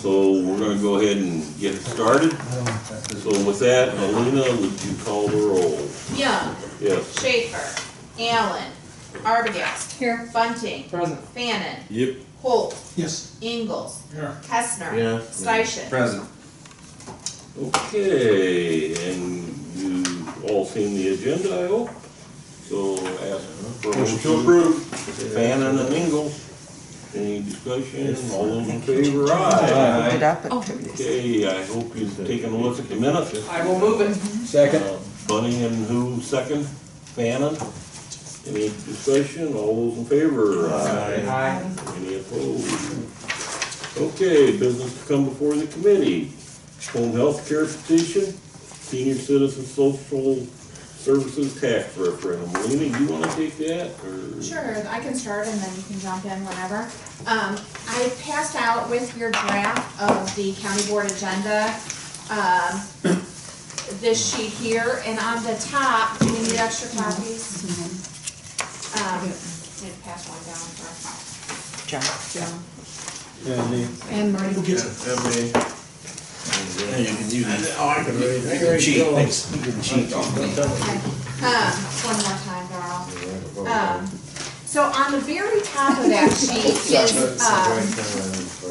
So we're gonna go ahead and get started. So with that, Alina, would you call the roll? Young. Yes. Schaefer. Allen. Arbogast. Here. Bunting. Present. Fannin. Yep. Holt. Yes. Ingalls. Here. Kestner. Yeah. Steichen. Present. Okay, and you've all seen the agenda, I hope. So ask for a motion to approve. Fannin and Ingalls. Any discussion? All those in favor, aye. Okay, I hope you've taken a look at the minutes. I will move it. Second. Bunning and who second? Fannin. Any discussion? All those in favor? Aye. Any opposed? Okay, business to come before the committee. Home health care petition, senior citizen social services tax referendum. Lena, you wanna take that, or? Sure, I can start and then you can jump in whenever. I passed out with your draft of the county board agenda, this sheet here, and on the top, do you need extra copies? Need to pass one down for John. And Marie. Yeah, you can use it. Oh, I can read it. Cheat, thanks. You can cheat on me. One more time, Darrell. So on the very top of that sheet is,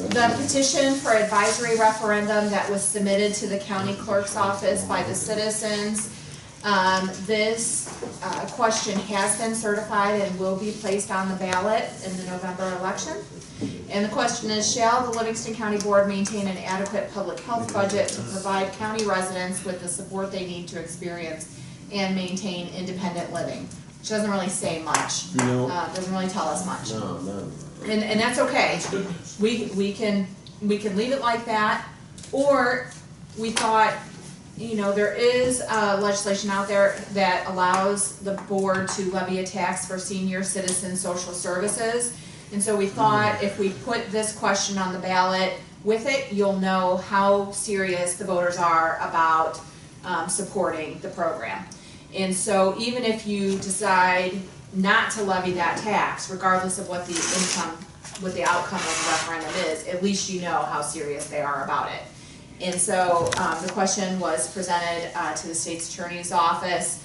the petition for advisory referendum that was submitted to the county clerk's office by the citizens. This question has been certified and will be placed on the ballot in the November election. And the question is, shall the Livingston County Board maintain an adequate public health budget to provide county residents with the support they need to experience and maintain independent living? Which doesn't really say much. No. Doesn't really tell us much. No. And that's okay. We can leave it like that, or we thought, you know, there is legislation out there that allows the board to levy a tax for senior citizen social services. And so we thought if we put this question on the ballot with it, you'll know how serious the voters are about supporting the program. And so even if you decide not to levy that tax, regardless of what the outcome of the referendum is, at least you know how serious they are about it. And so the question was presented to the state's attorney's office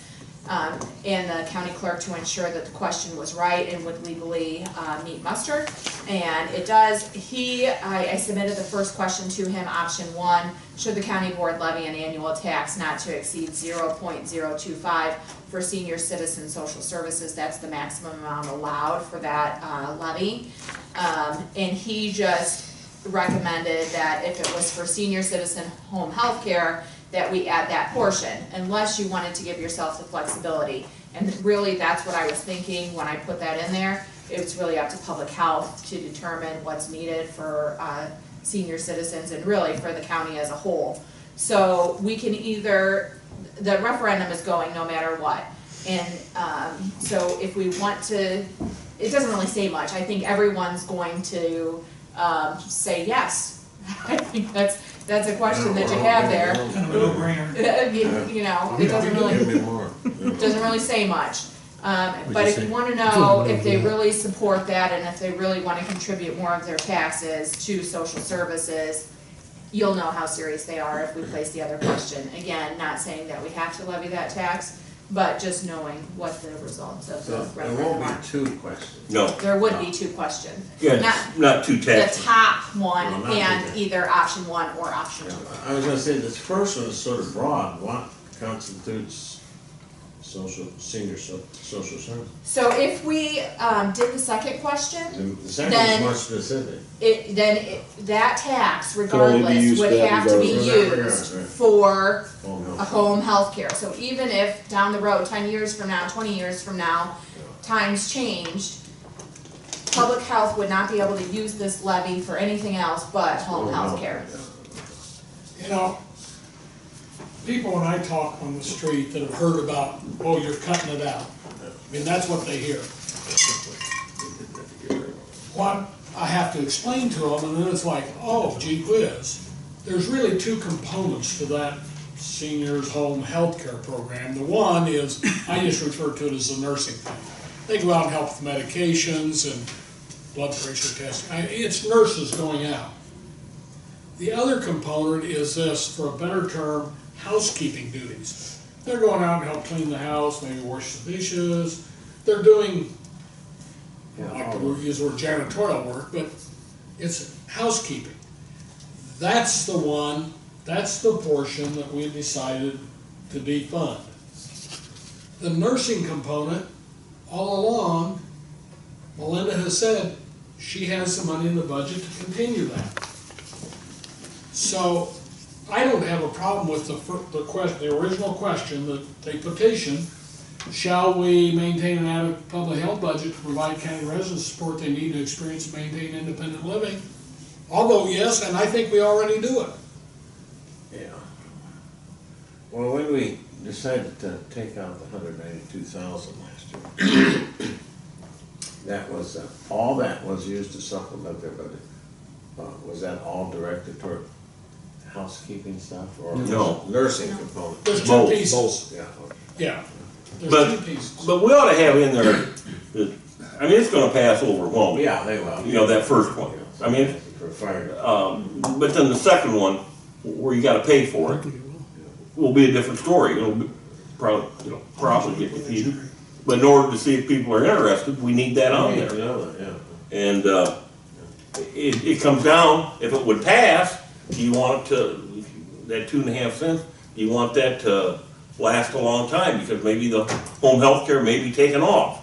and the county clerk to ensure that the question was right and would legally meet muster. And it does. I submitted the first question to him, option 1, should the county board levy an annual tax not to exceed 0.025 for senior citizen social services? That's the maximum amount allowed for that levy. And he just recommended that if it was for senior citizen home health care, that we add that portion, unless you wanted to give yourself the flexibility. And really, that's what I was thinking when I put that in there. It's really up to public health to determine what's needed for senior citizens and really for the county as a whole. So we can either, the referendum is going no matter what. And so if we want to, it doesn't really say much. I think everyone's going to say yes. I think that's a question that you have there. Kind of a no-brainer. You know, it doesn't really say much. But if you want to know if they really support that and if they really want to contribute more of their taxes to social services, you'll know how serious they are if we place the other question. Again, not saying that we have to levy that tax, but just knowing what the results of the referendum are. There won't be 2 questions. No. There would be 2 questions. Yeah, not 2 The taxes. top one No, not and that. either option 1 or option 2. I was gonna say, this first one is sort of broad. What constitutes senior social service? So if we did the second question, The second Then- is more specific. that tax, only be regardless, used would for that have to be regardless. used Right. for Home a health. home health care. So even if down the road, 10 years from now, 20 years from now, times changed, public health would not be able to use this levy for anything else but home health care. You know, people when I talk on the street that have heard about, oh, you're cutting it out. I mean, that's what they hear. What I have to explain to them, and then it's like, oh, gee whiz. There's really 2 components to that seniors home health care program. The one is, I just refer to it as the nursing thing. They go out and help with medications and blood pressure testing. It's nurses going out. The other component is this, for a better term, housekeeping duties. They're going out and help clean the house, maybe wash the dishes. They're doing, I like to use the word janitorial work, but it's housekeeping. That's the one, that's the portion that we decided to defund. The nursing component, all along, Melinda has said she has the money in the budget to continue that. So I don't have a problem with the original question that they petitioned. Shall we maintain an adequate public health budget to provide county residents the support they need to experience and maintain independent living? I'll vote yes, and I think we already do it. Yeah. Well, when we decided to take out the 192,000 last year, that was, all that was used to supplement their budget. Was that all directed toward housekeeping stuff or No. nursing component? There's two Both. pieces. Yeah. Yeah, there's But, two pieces. but we ought to have in there, that, I mean, it's gonna pass overwhelming, Yeah, they will. you know, that first one. I mean, For fire. but then the second one, where you gotta pay for it, will be a different story. It'll be probably get defeated. But in order to see if people are interested, we need that on there. Yeah. And, it comes down, if it would pass, do you want it to, that 2.5 cents, do you want that to last a long time? Because maybe the home health care may be taken off.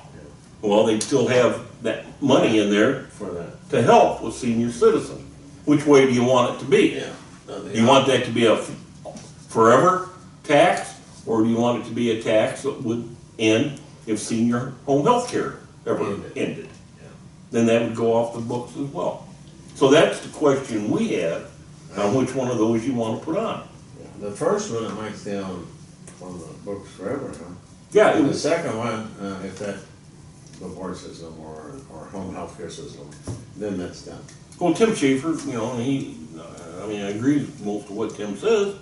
Well, they still have that money in there For that. to help with senior citizens. Which way do you want it to be? Yeah. Do you want that to be a forever tax, or do you want it to be a tax that would end if senior home health care ever ended? Then that would go off the books as well. So that's the question we have, on which one of those you want to put on. The first one, it might stay on the books forever, huh? Yeah, it And the was, second one, if that, the board system or home healthcare system, then that's done. well, Tim Schaefer, you know, I mean, I agree with most of what Tim says,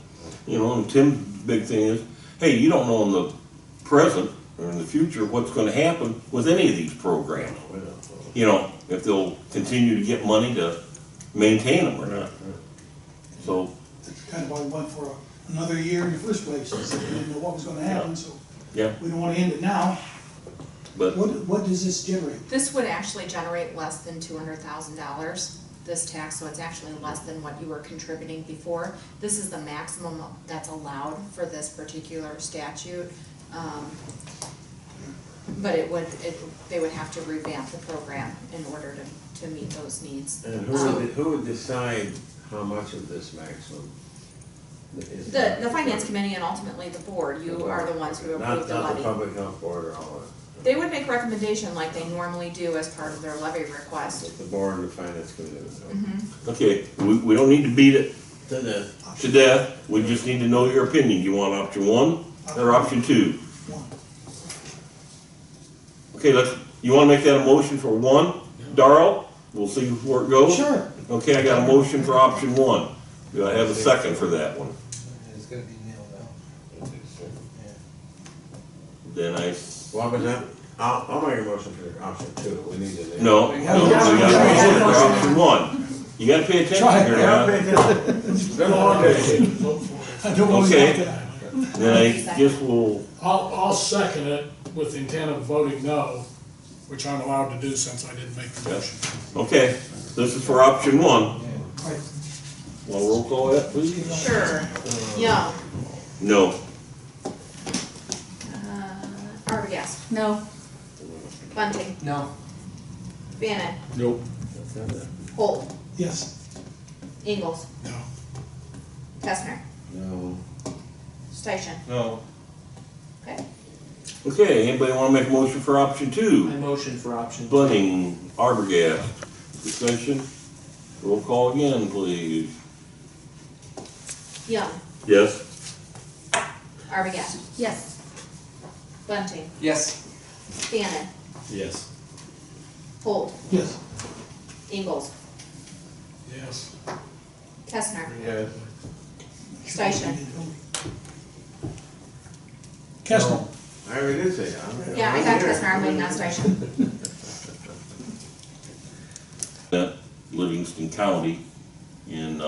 you know, and Tim's big thing is, hey, you don't know in the present or in the future what's gonna happen with any of these programs. You know, if they'll continue to get money to maintain them or not. So, That's kind of why we went for another year in the first place, is that we didn't know what was gonna happen, so yeah, we don't wanna end it now. but, What does this generate? This would actually generate less than $200,000, this tax, so it's actually less than what you were contributing before. This is the maximum that's allowed for this particular statute. But they would have to revamp the program in order to meet those needs. And who would decide how much of this maximum? is- The finance committee and ultimately the board, you are the ones who approve the Not the levy. public health board or all that. They would make recommendation like they normally do as part of their levy request. It's the board and the finance committee. okay, we don't need to beat it To the, to death, we just need to know your opinion. You want option 1 or option 2? One. Okay, you wanna make that a motion for 1, Darrell? We'll see where it goes? Sure. Okay, I got a motion for option 1. Do I have a second for that one? It's gonna be nailed out. Then what was that? I'll make a motion for option 2. We need to. no, we got a motion for option 1. You gotta pay attention here now. It's been a long day. I don't want to Okay. look at it. Then I guess we'll, I'll second it with the intent of voting no, which I'm allowed to do since I didn't make the motion. okay, this is for option 1. Right. Want a roll call that, please? Sure. Young. No. Arbogast. No. Bunting. No. Bannon. Nope. Holt. Yes. Ingalls. No. Kestner. No. Station. No. Okay. Okay, anybody wanna make a motion for option 2? I motion for option. Bunting, Arbogast, discussion? Roll call again, please. Young. Yes? Arbogast. Yes. Bunting. Yes. Bannon. Yes. Holt. Yes. Ingalls. Yes. Kestner. Yes. Station. Kessler. I already did say that. Yeah, I got Kestner, I'm waiting on Station. That Livingston County in,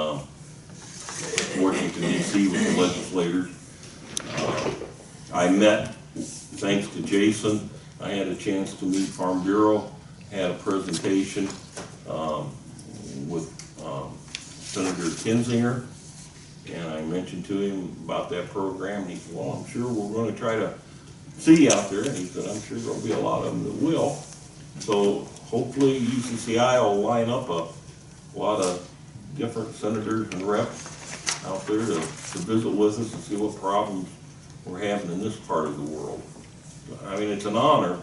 see with the legislators. I met, thanks to Jason, I had a chance to meet Farm Bureau, had a presentation with Senator Kinzinger, and I mentioned to him about that program, and he said, well, I'm sure we're gonna try to see you out there, and he said, I'm sure there'll be a lot of them that will. So hopefully UCCI will line up a lot of different senators and reps out there to visit with us and see what problems we're having in this part of the world. I mean, it's an honor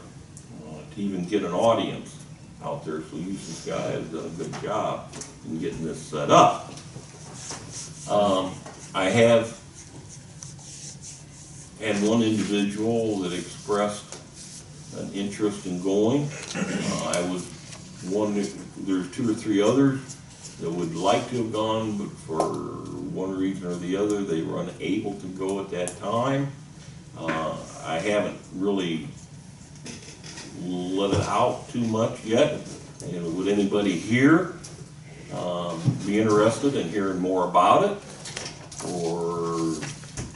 to even get an audience out there, so UCCI has done a good job in getting this set up. I have had one individual that expressed an interest in going. I was one, there's 2 or 3 others that would like to have gone, but for one reason or the other, they were unable to go at that time. I haven't really let it out too much yet. You know, would anybody here be interested in hearing more about it, or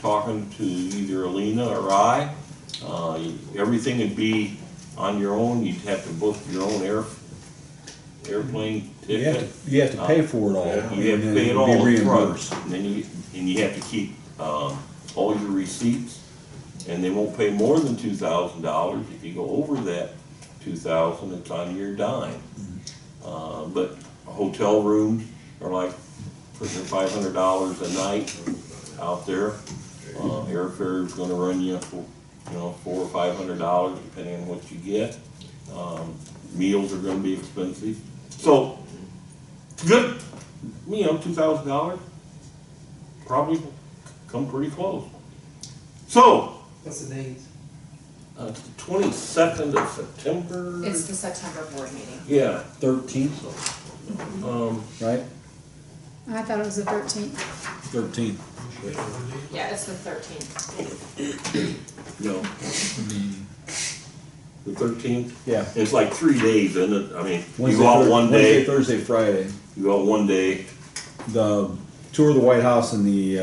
talking to either Alina or I? Everything would be on your own. You'd have to book your own airplane ticket. You have to pay for it all. You have to and pay it then all be up front, reimbursed. and then you have to keep all your receipts, and they won't pay more than $2,000. If you go over that $2,000, it's on your dime. But hotel rooms are like $500 a night out there. Airfare is going to run you, $400 or $500 depending on what you get. Meals are going to be expensive. So good, $2,000 probably come pretty close. So What's the date? it's the 22nd of September. It's the September board meeting. Yeah. 13th, right? I thought it was the 13th. 13th. Yeah, it's the 13th. No, the 13th. Yeah. It's like 3 days, isn't it? I mean, you Wednesday, go out one Wednesday, day, Thursday, Friday. you go out one day. The tour of the White House and the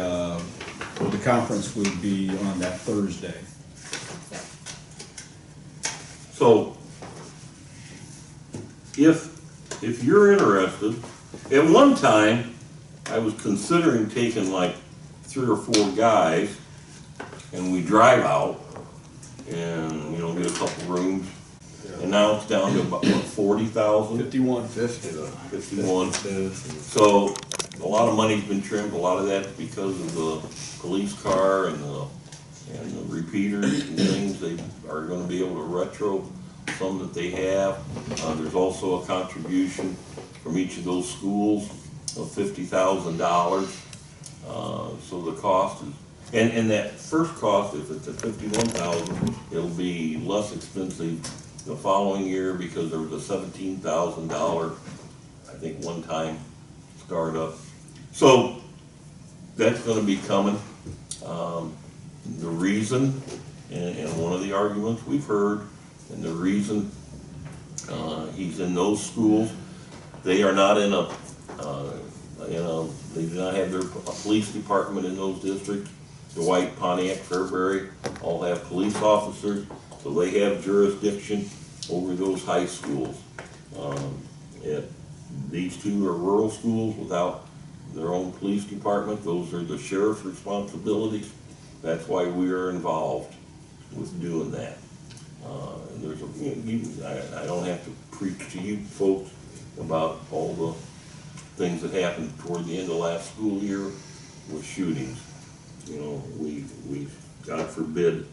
conference would be on that Thursday. So, if you're interested, at one time, I was considering taking like 3 or 4 guys, and we drive out, and, get a couple rooms, and now it's down to about, what, 40,000? 51. 51. So, a lot of money's been trimmed, a lot of that because of the police car and the repeaters and things. They are gonna be able to retro some that they have. There's also a contribution from each of those schools of $50,000. So the cost is, and that first cost, if it's at $51,000, it'll be less expensive the following year because there was a $17,000, I think, one-time startup. So that's gonna be coming. The reason, and one of the arguments we've heard, and the reason he's in those schools, they are not in they do not have their police department in those districts. Dwight, Pontiac, Fairbury all have police officers, so they have jurisdiction over those high schools. These 2 are rural schools without their own police department. Those are the sheriff's responsibilities. That's why we are involved with doing that. And there's I don't have to preach to you folks about all the things that happened toward the end of last school year with shootings. We God forbid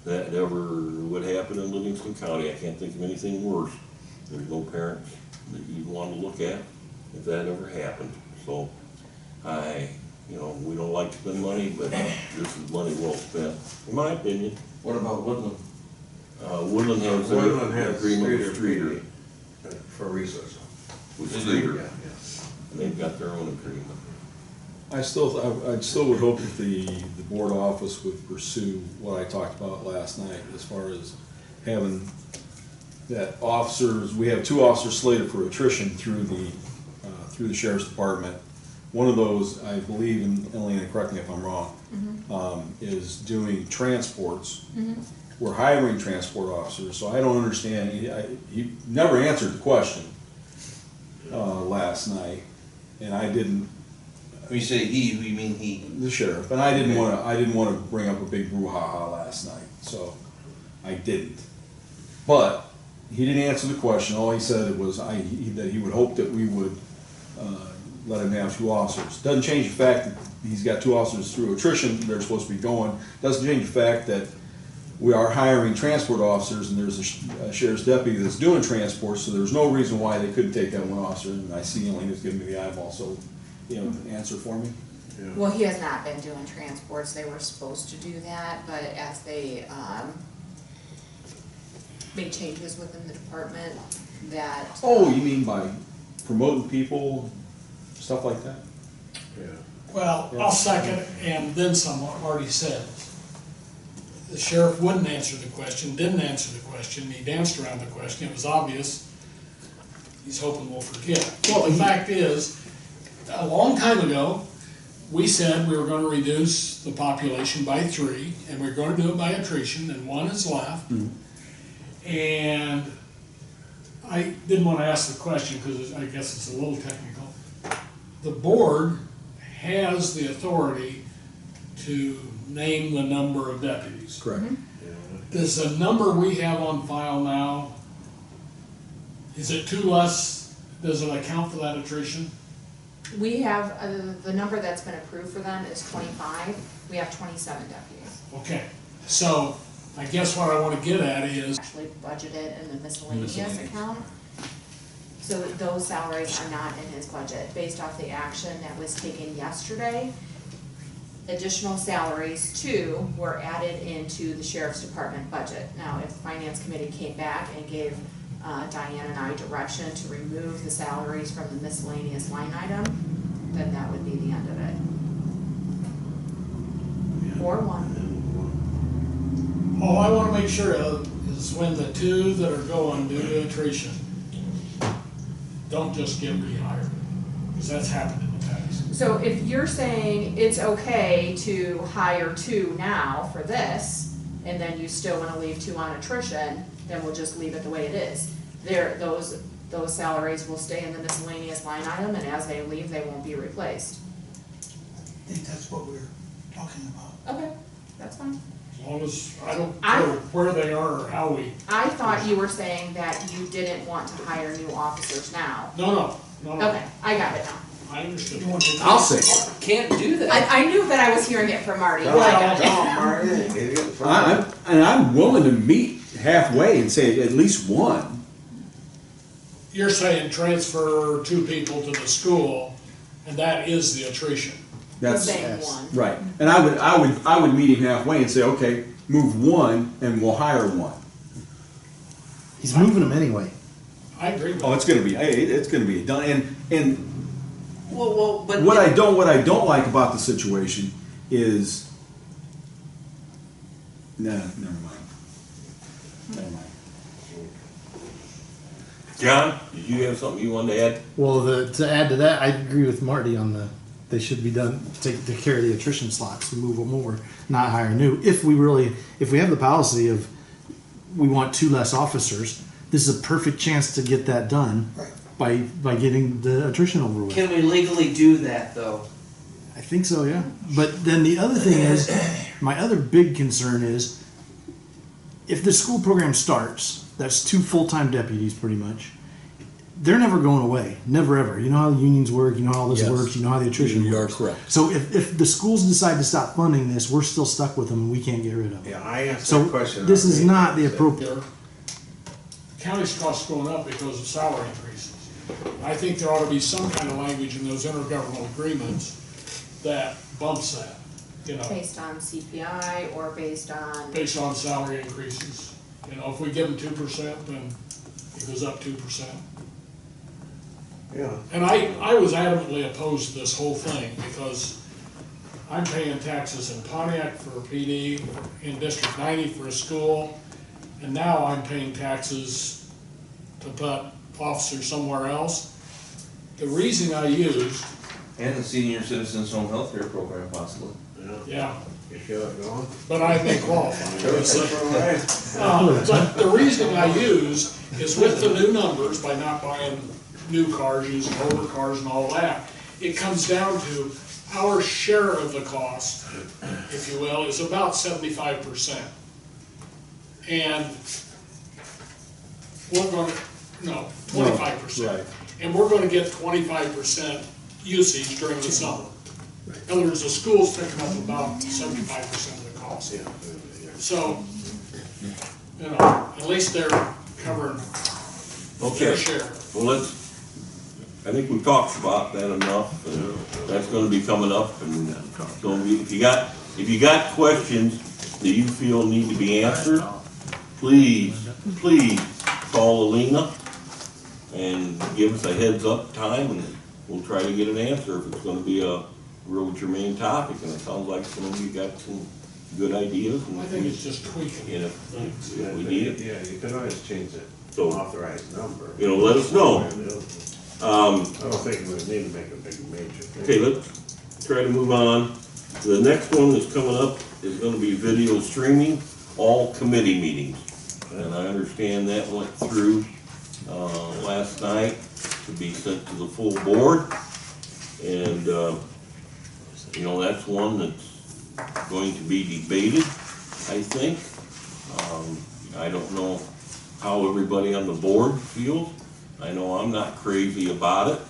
that ever would happen in Livingston County. I can't think of anything worse. There's no parents that you'd want to look at if that ever happened. So we don't like to spend money, but this is money well spent, in my opinion. What about Woodland? Woodland has Woodland an has agreement with Streeter. For resources. With Streeter. And they've got their own agreement. I still would hope that the board office would pursue what I talked about last night as far as having that officers, we have 2 officers slated for attrition through the sheriff's department. one of those, I believe, and Elena, correct me if I'm wrong, is doing transports. We're hiring transport officers, so I don't understand, he never answered the question, last night, and I didn't, When you say he, who you mean he? the sheriff, and I didn't wanna bring up a big brouhaha last night, so I didn't. But he didn't answer the question, all he said was, that he would hope that we would, let him have 2 officers. Doesn't change the fact that he's got 2 officers through attrition, they're supposed to be going. Doesn't change the fact that we are hiring transport officers, and there's a sheriff's deputy that's doing transport, so there's no reason why they couldn't take that 1 officer, and I see Elena's giving me the eyeball, so, answer for me. Well, he has not been doing transports, they were supposed to do that, but as they, made changes within the department that. Oh, you mean by promoting people, stuff like that? Yeah. Well, I'll second, and then some, what Marty said. The sheriff wouldn't answer the question, didn't answer the question, he danced around the question, it was obvious. He's hoping we'll forget. Well, the fact is, a long time ago, we said we were gonna reduce the population by 3, and we're gonna do it by attrition, and 1 is left. And I didn't wanna ask the question, because I guess it's a little technical. The board has the authority to name the number of deputies. Correct. Does the number we have on file now, is it 2 less, does it account for that attrition? We have, the number that's been approved for them is 25, we have 27 deputies. Okay, so I guess what I wanna get at is, Actually budgeted in the miscellaneous account. So those salaries are not in his budget, based off the action that was taken yesterday. Additional salaries too were added into the sheriff's department budget. Now, if the finance committee came back and gave Diane and I direction to remove the salaries from the miscellaneous line item, then that would be the end of it. Or 1. all I wanna make sure of is when the 2 that are going due to attrition don't just get rehired, because that's happened in the past. So if you're saying it's okay to hire 2 now for this, and then you still wanna leave 2 on attrition, then we'll just leave it the way it is. Those salaries will stay in the miscellaneous line item, and as they leave, they won't be replaced. I think that's what we're talking about. Okay, that's fine. As long as, I don't care where they are or how we, I thought you were saying that you didn't want to hire new officers now. no. Okay, I got it now. I understood. You want to- I'll say, can't do that. I knew that I was hearing it from Marty, but I got it. I'm willing to meet halfway and say at least 1. You're saying transfer 2 people to the school, and that is the attrition. That's Saying 1. right. And I would meet him halfway and say, okay, move 1 and we'll hire 1. He's moving them anyway. I agree with Oh, that. it's gonna be done, and Well, but. what I don't like about the situation is, never mind. John, did you have something you wanted to add? Well, to add to that, I agree with Marty on they should be done, take care of the attrition slots, move them over, not hire new. If we have the policy of, we want 2 less officers, this is a perfect chance to get that done Right. by getting the attrition over with. Can we legally do that though? I think so, yeah. But then the other thing is, my other big concern is, if the school program starts, that's 2 full-time deputies pretty much. They're never going away, never ever. You know how the unions work, you know how all this Yes. works, you know how the attrition You are works. correct. So if the schools decide to stop funding this, we're still stuck with them and we can't get rid of them. Yeah, I asked So that question. this is already. not the appropriate. There- County's costs going up because of salary increases. I think there ought to be some kind of language in those intergovernmental agreements that bumps that, Based on CPI or based on, based on salary increases. If we give them 2%, then it goes up 2%. Yeah. And I was adamantly opposed to this whole thing because I'm paying taxes in Pontiac for a PD, in District 90 for a school, and now I'm paying taxes to put officers somewhere else. The reason I used And the senior citizens home healthcare program possibly. Yeah, You feel it going? but I may qualify. Sure, slipping away. But the reasoning I use is with the new numbers, by not buying new cars, using older cars and all that, it comes down to our share of the cost, if you will, is about 75%. And we're gonna, no, 25%. Right. And we're gonna get 25% usage during the summer. In other words, the school's picking up about 75% of the cost. So, you know, at least they're covering their Okay, share. well, I think we've talked about that enough, and that's gonna be coming up, and so if you got questions that you feel need to be answered, please call Alina and give us a heads up time, and we'll try to get an answer if it's gonna be a real germane topic, and it sounds like some of you got some good ideas, and I think it's just tweaking. you know, if we need it, Yeah, you can always change it, so, authorized number. you know, let us know. I don't think we need to make a big major thing. Okay, let's try to move on. The next one that's coming up is gonna be video streaming, all committee meetings. And I understand that went through, last night to be sent to the full board. And, you know, that's one that's going to be debated, I think. I don't know how everybody on the board feels. I know I'm not crazy about it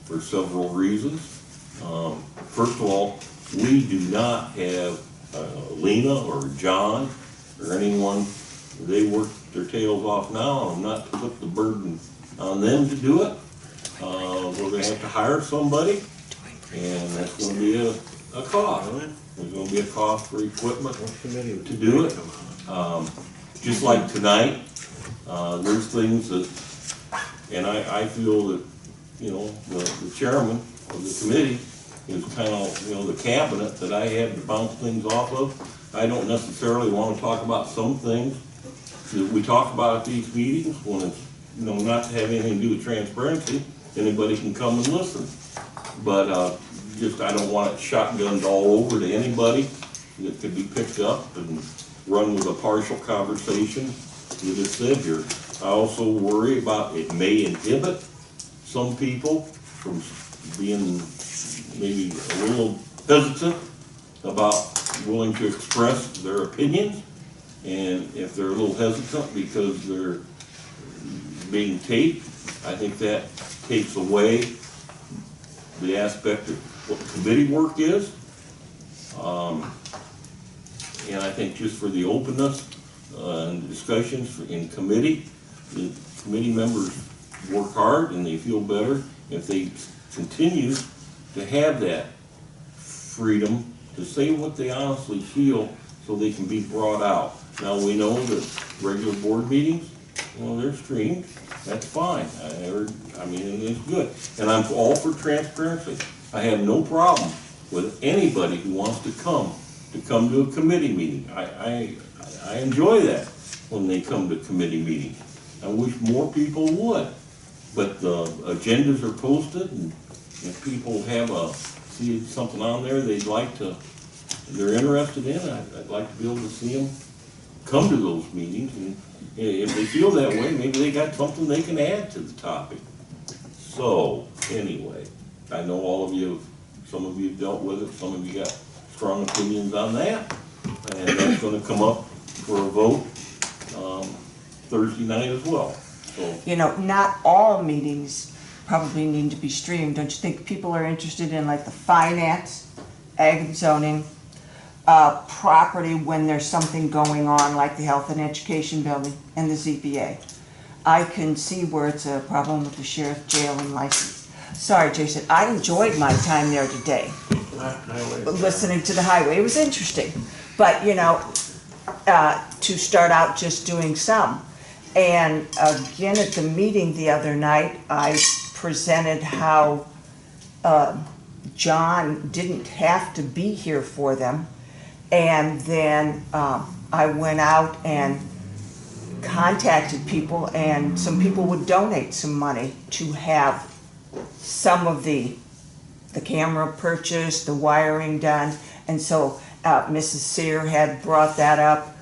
for several reasons. First of all, we do not have Lena or John or anyone, they work their tails off now, and not to put the burden on them to do it. We're gonna have to hire somebody, and that's gonna be a cost. There's gonna be a cost for equipment to do it. Just like tonight, there's things that, and I feel that, you know, the chairman of the committee is kind of, you know, the cabinet that I have to bounce things off of. I don't necessarily want to talk about some things that we talk about at these meetings, when it's, you know, not to have anything to do with transparency. Anybody can come and listen. But, just, I don't want it shotgunned all over to anybody. It could be picked up and run with a partial conversation that is said here. I also worry about it may inhibit some people from being maybe a little hesitant about willing to express their opinions. And if they're a little hesitant because they're being taped, I think that takes away the aspect of what committee work is. And I think just for the openness and discussions in committee, the committee members work hard and they feel better if they continue to have that freedom to say what they honestly feel, so they can be brought out. Now, we know that regular board meetings, you know, they're streamed, that's fine. I mean, it's good. And I'm all for transparency. I have no problem with anybody who wants to come to a committee meeting. I enjoy that when they come to committee meetings. I wish more people would. But the agendas are posted, and if people see something on there they're interested in, I'd like to be able to see them come to those meetings. And if they feel that way, maybe they got something they can add to the topic. So, anyway, I know some of you have dealt with it, some of you got strong opinions on that, and that's gonna come up for a vote, Thursday night as well, so. You know, not all meetings probably need to be streamed. Don't you think people are interested in like the finance, ag and zoning, property when there's something going on like the health and education building and the ZBA? I can see where it's a problem with the sheriff jail and license. Sorry, Jason, I enjoyed my time there today, listening to the highway. It was interesting, but you know, to start out just doing some. And again, at the meeting the other night, I presented how John didn't have to be here for them. And then I went out and contacted people, and some people would donate some money to have some of the the camera purchased, the wiring done. And so Mrs. Sear had brought that up,